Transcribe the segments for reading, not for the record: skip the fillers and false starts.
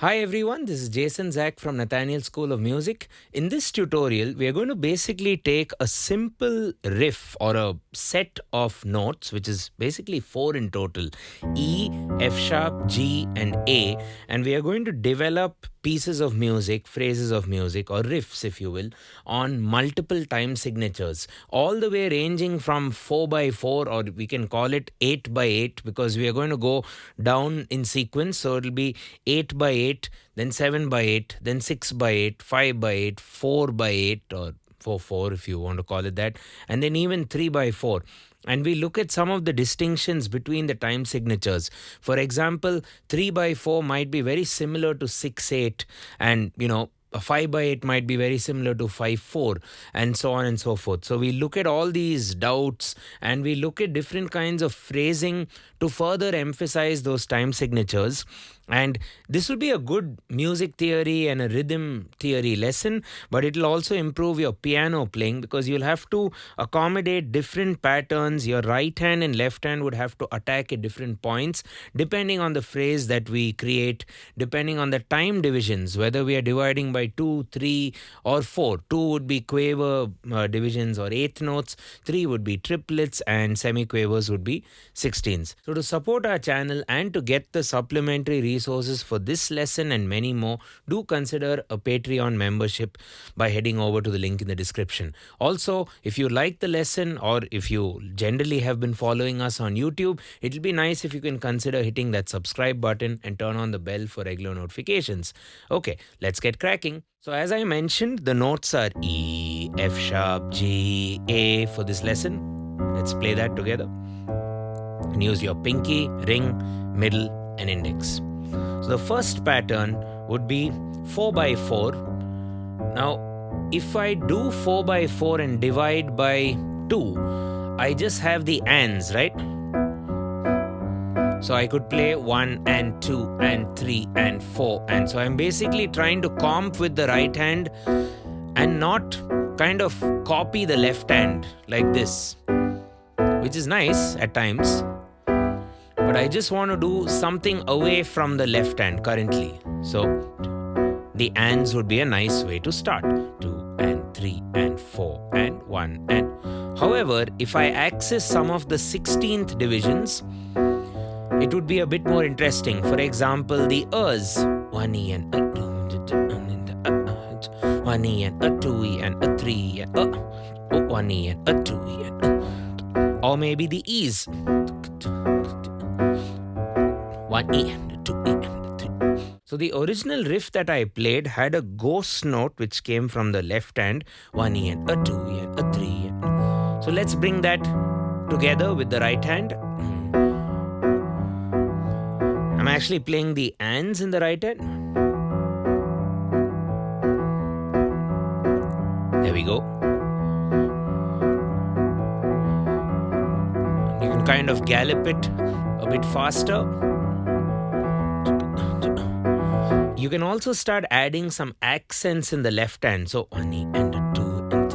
Hi everyone, this is Jason Zach from Nathaniel School of Music. In this tutorial, we are going to basically take a simple riff or a set of notes, which is basically 4 in total, E, F sharp, G and A, and we are going to develop pieces of music, phrases of music or riffs if you will, on multiple time signatures, all the way ranging from 4 by 4 or we can call it 8 by 8 because we are going to go down in sequence. So it'll be 8 by 8, then 7 by 8, then 6 by 8, 5 by 8, 4 by 8 or 4 if you want to call it that, and then even 3 by 4. And we look at some of the distinctions between the time signatures. For example, 3 by 4 might be very similar to 6/8, and a 5 by 8 might be very similar to 5/4, and so on and so forth. So we look at all these doubts and we look at different kinds of phrasing to further emphasize those time signatures. And this will be a good music theory and a rhythm theory lesson, but it will also improve your piano playing because you'll have to accommodate different patterns. Your right hand and left hand would have to attack at different points depending on the phrase that we create, depending on the time divisions, whether we are dividing by 2, 3 or 4. 2 would be quaver divisions or eighth notes, 3 would be triplets, and semiquavers would be sixteenths. So to support our channel and to get the supplementary resources for this lesson and many more, do consider a Patreon membership by heading over to the link in the description. Also, if you like the lesson or if you generally have been following us on YouTube, it'll be nice if you can consider hitting that subscribe button and turn on the bell for regular notifications. Okay, let's get cracking. So as I mentioned, the notes are E, F sharp, G, A for this lesson. Let's play that together. And use your pinky, ring, middle and index. So the first pattern would be 4 by 4. Now, if I do 4 by 4 and divide by 2, I just have the ands, right? So I could play 1 and 2 and 3 and 4. And so I'm basically trying to comp with the right hand and not kind of copy the left hand like this, which is nice at times. But I just want to do something away from the left hand currently. So the ands would be a nice way to start. 2 and 3 and 4 and 1 and... However, if I access some of the 16th divisions, it would be a bit more interesting. For example, the Rs. 1 E and a 2, 1 E and a 2 E and a 3 and a 1 E and a 2 E and a... Or maybe the E's. 1 E and a 2 E and a 3. So the original riff that I played had a ghost note which came from the left hand. 1 E and a 2 E and a 3 and... So let's bring that together with the right hand. I'm actually playing the ands in the right hand. There we go. You can kind of gallop it a bit faster. You can also start adding some accents in the left hand. So 1 E and a 2 and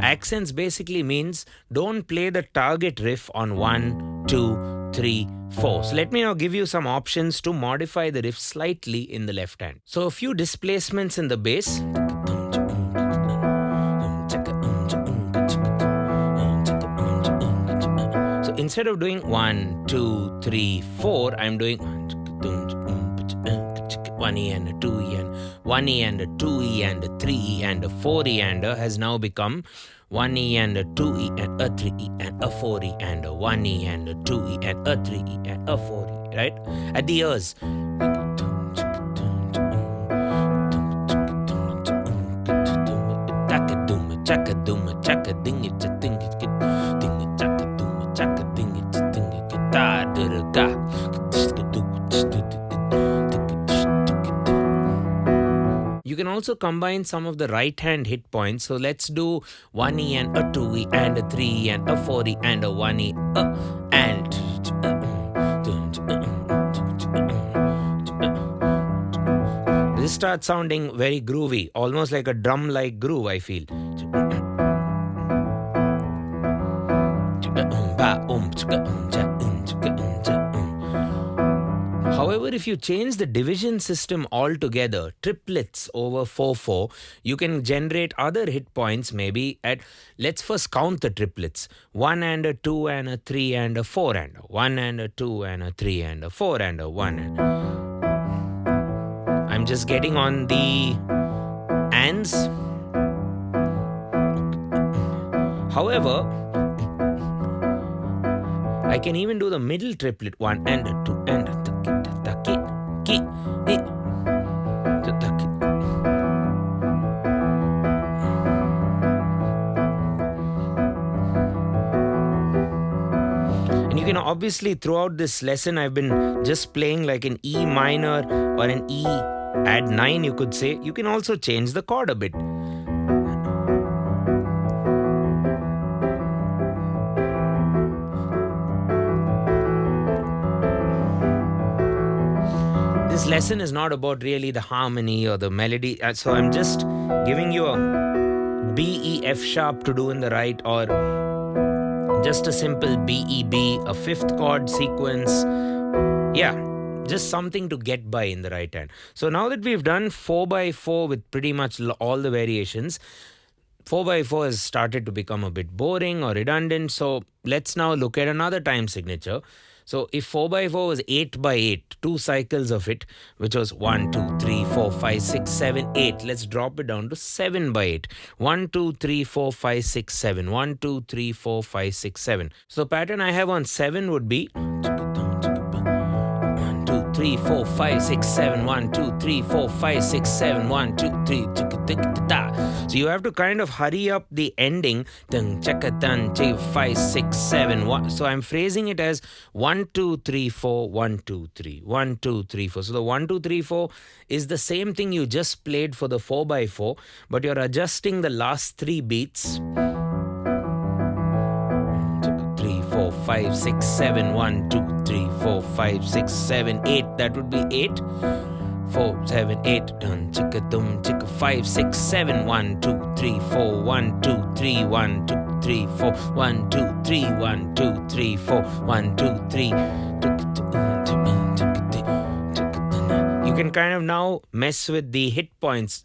accents basically means don't play the target riff on 1, 2, 3, 4. So let me now give you some options to modify the riff slightly in the left hand. So a few displacements in the bass. So instead of doing 1, 2, 3, 4, I'm doing 1 E and a 2 E and 1 E and a 2 E and a 3 E and a 4 E and a has now become 1 E and a 2 E and a 3 E and a 4 E and a 1 E and a 2 E and a 3 E and a 4 E, right? At the ears. You can also combine some of the right hand hit points. So let's do 1 E and a 2 E and a 3 E and a 4 E and a 1 E and... This starts sounding very groovy, almost like a drum-like groove, I feel. However, if you change the division system altogether, triplets over 4/4, you can generate other hit points maybe at, let's first count the triplets. 1 and a 2 and a 3 and a 4 and a 1 and a 2 and a 3 and a 4 and a 1 and I'm just getting on the ands. However, I can even do the middle triplet, 1 and a 2 and a and you can obviously, throughout this lesson, I've been just playing like an E minor or an E add 9, you could say. You can also change the chord a bit. This lesson is not about really the harmony or the melody, so I'm just giving you a B, E, F sharp to do in the right, or just a simple B, E, B, a fifth chord sequence. Yeah, just something to get by in the right hand. So now that we've done 4/4 with pretty much all the variations, 4/4 has started to become a bit boring or redundant. So let's now look at another time signature. So if 4/4 was 8/8, 2 cycles of it, which was 1, 2, 3, 4, 5, 6, 7, 8. Let's drop it down to 7/8. 1, 2, 3, 4, 5, 6, 7. 1, 2, 3, 4, 5, 6, 7. So the pattern I have on 7 would be 3, 4, 5, 6, 7, 1, 2, 3, 4, 5, 6, 7, 1, 2, 3. So you have to kind of hurry up the ending. 5, 6, 7, 1. So I'm phrasing it as 1, 2, 3, 4, 1, 2, 3, 1, 2, 3, 4. So the 1, 2, 3, 4 is the same thing you just played for the 4/4, but you're adjusting the last 3 beats. 3, 4, 5, 6, 7, 1, 2, 3, 4, 5, 6, 7, 8. That would be 8. 4, 7, 8. 5, 6, 7, 1, 2, 3, 4, 1, 2, 3, 1, 2, 3, 4, 1, 2, 3, 1, 2, 3, 4, 1, 2, 3. You can kind of now mess with the hit points.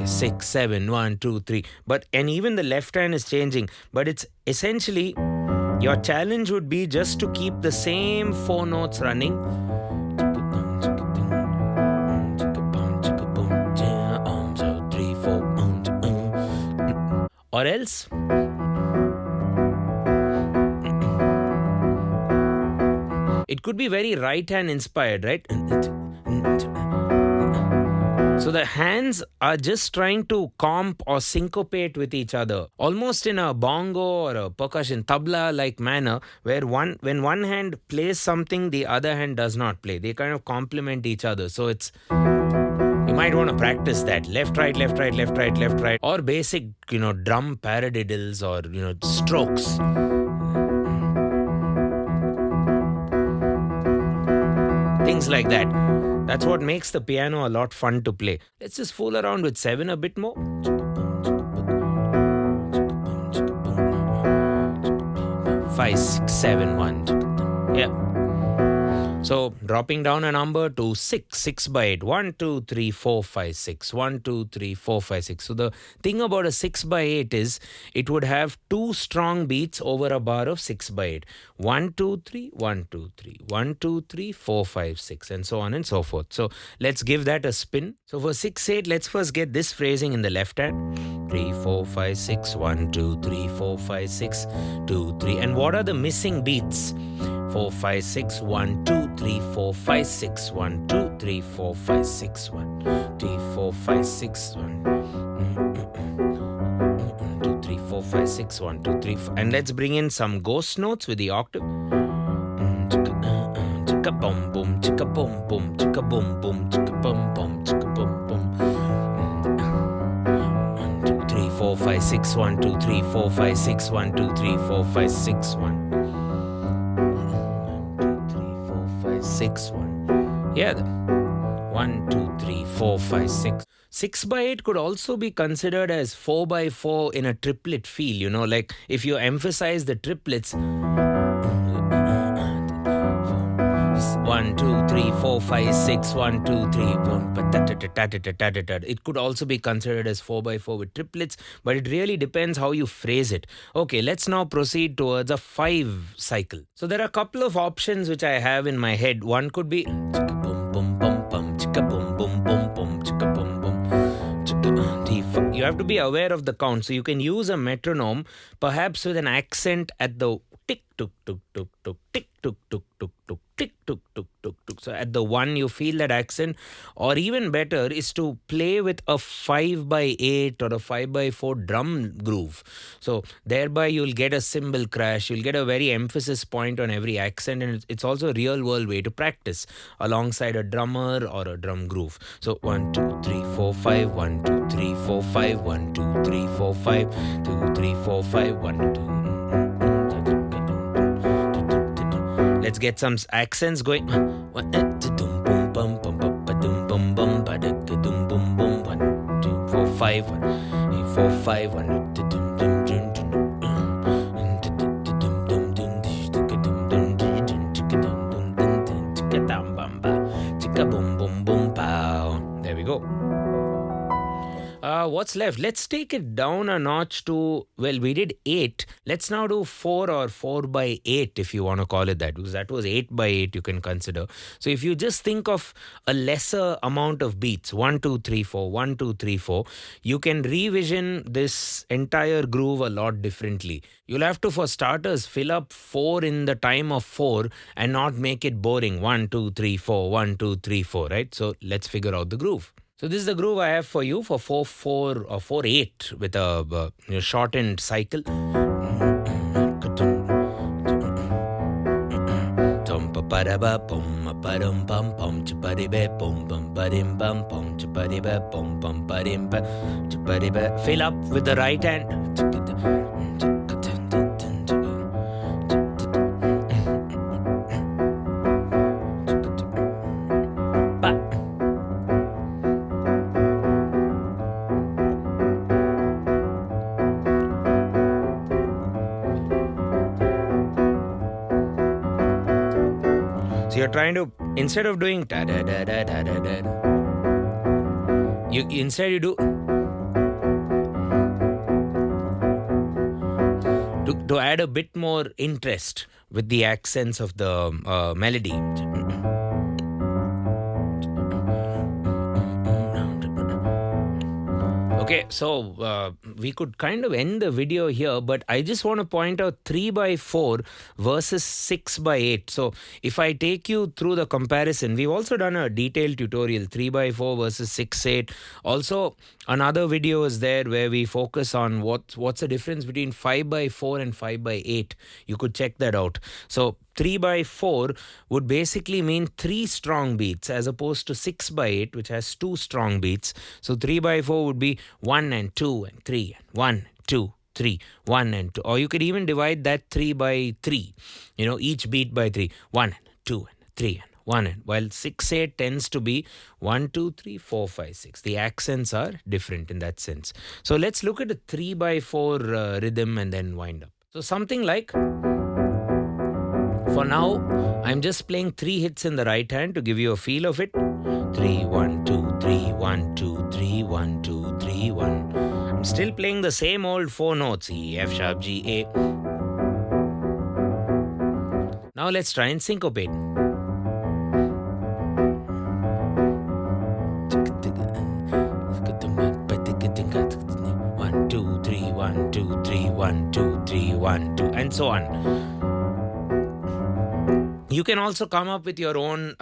6, 7, 1, 2, 3. And even the left hand is changing. But it's essentially, your challenge would be just to keep the same 4 notes running. Or else, it could be very right hand inspired, right? So the hands are just trying to comp or syncopate with each other, almost in a bongo or a percussion, tabla-like manner, where when one hand plays something, the other hand does not play. They kind of complement each other. So you might want to practice that. Left, right, left, right, left, right, left, right. Or basic, drum paradiddles or, strokes. Things like that. That's what makes the piano a lot fun to play. Let's just fool around with 7 a bit more. 5, 6, 7, 1. Yeah. So dropping down a number to 6, 6/8. 1, 2, 3, 4, 5, 6. 1, 2, 3, 4, 5, 6. So the thing about a 6/8 is it would have 2 strong beats over a bar of 6/8. 1, 2, 3, 1, 2, 3. 1, 2, 3, 4, 5, 6. And so on and so forth. So let's give that a spin. So for 6/8, let's first get this phrasing in the left hand. 3, 4, 5, 6. 1, 2, 3, 4, 5, 6. 2, 3. And what are the missing beats? 4, 5, 6, 1, 2, 3, 4, 5, 6, 1, 2, 3, 4, 5, 6, 1, 3, 4, 5, 6, 1, 2, 3, 4, 5, 6, 1, 2, 3, 4. And let's bring in some ghost notes with the octave. Chicka boom boom, chicka boom boom, chicka boom boom, chicka boom boom, chicka boom boom. 1, 2, 3, 4, 5, 6, 1, 2, 3, 4, 5, 6, 1, 2, 3, 4, 5, 6, 1. 6, 1. Yeah. 1, 2, 3, 4, 5, 6. 6 by 8 could also be considered as 4 by 4 in a triplet feel, you know, like if you emphasize the triplets. 1, 2, 3, 4, 5, 6, 1, 2, 3. It could also be considered as 4 by 4 with triplets, but it really depends how you phrase it. Okay, let's now proceed towards a 5 cycle. So there are a couple of options which I have in my head. One could be chicka boom boom bum bum, chicka boom boom bum bum, chicka boom boom. You have to be aware of the count. So you can use a metronome, perhaps with an accent at the tick tuk tuk tuk tuk tick tuk tuk tuk tuk tick tuk tuk tuk tuk. So at the 1 you feel that accent, or even better is to play with a 5 by 8 or a 5 by 4 drum groove. So thereby you'll get a cymbal crash, you'll get a very emphasis point on every accent, and it's also a real world way to practice alongside a drummer or a drum groove. So 1, 2, 3, 4, 5, 1, 2, 3, 4, 5, 1, 2, 3, 4, 5, 2, 3, 4, 5, 1, 2. Let's get some accents going. 1, 2, 4, 5, 4, 5, 1. There we go. What's left? Let's take it down a notch to, well, we did 8. Let's now do 4 or 4 by 8 if you want to call it that, because that was 8 by 8 you can consider. So if you just think of a lesser amount of beats, 1, 2, 3, 4, 1, 2, 3, 4, you can revision this entire groove a lot differently. You'll have to, for starters, fill up 4 in the time of 4 and not make it boring. 1, 2, 3, 4, 1, 2, 3, 4, right? So let's figure out the groove. So this is the groove I have for you for 4-4 or 4-8 with a shortened cycle. Fill up with the right hand. You're trying to, instead of doing da da da da da da da, you do to add a bit more interest with the accents of the melody. Okay, so we could kind of end the video here, but I just want to point out 3 by 4 versus 6 by 8. So if I take you through the comparison, we've also done a detailed tutorial, 3 by 4 versus 6/8. Also, another video is there where we focus on what's the difference between 5 by 4 and 5 by 8. You could check that out. So 3 by 4 would basically mean 3 strong beats as opposed to 6 by 8, which has 2 strong beats. So 3 by 4 would be 1 and 2 and 3 and 1, 2, 3, 1 and 2. Or you could even divide that 3 by 3, each beat by 3. 1 and 2 and 3 and 1 and, while 6/8 tends to be 1, 2, 3, 4, 5, 6. The accents are different in that sense. So let's look at a 3 by 4 rhythm and then wind up. So something like, for now, I'm just playing 3 hits in the right hand to give you a feel of it. 3, 1, 2, 3, 1, 2, 3, 1, 2, 3, 1. I'm still playing the same old 4 notes, E, F sharp, G, A. Now let's try and syncopate. 1, 2, 3, 1, 2, 3, 1, 2, 3, 1, 2, and so on. You can also come up with your own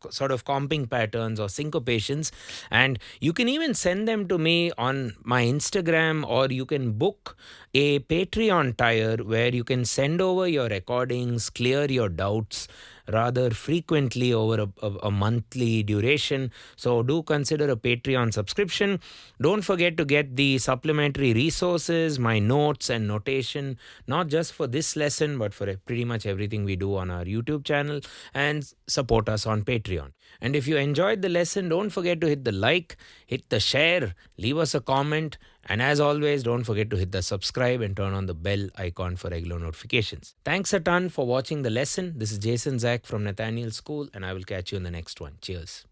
sort of comping patterns or syncopations, and you can even send them to me on my Instagram, or you can book a Patreon tier where you can send over your recordings, clear your doubts, rather frequently over a monthly duration. So do consider a Patreon subscription. Don't forget to get the supplementary resources, my notes and notation, not just for this lesson, but for pretty much everything we do on our YouTube channel, and support us on Patreon. And if you enjoyed the lesson, don't forget to hit the like, hit the share, leave us a comment, and as always, don't forget to hit the subscribe and turn on the bell icon for regular notifications. Thanks a ton for watching the lesson. This is Jason Zach from Nathaniel School, and I will catch you in the next one. Cheers.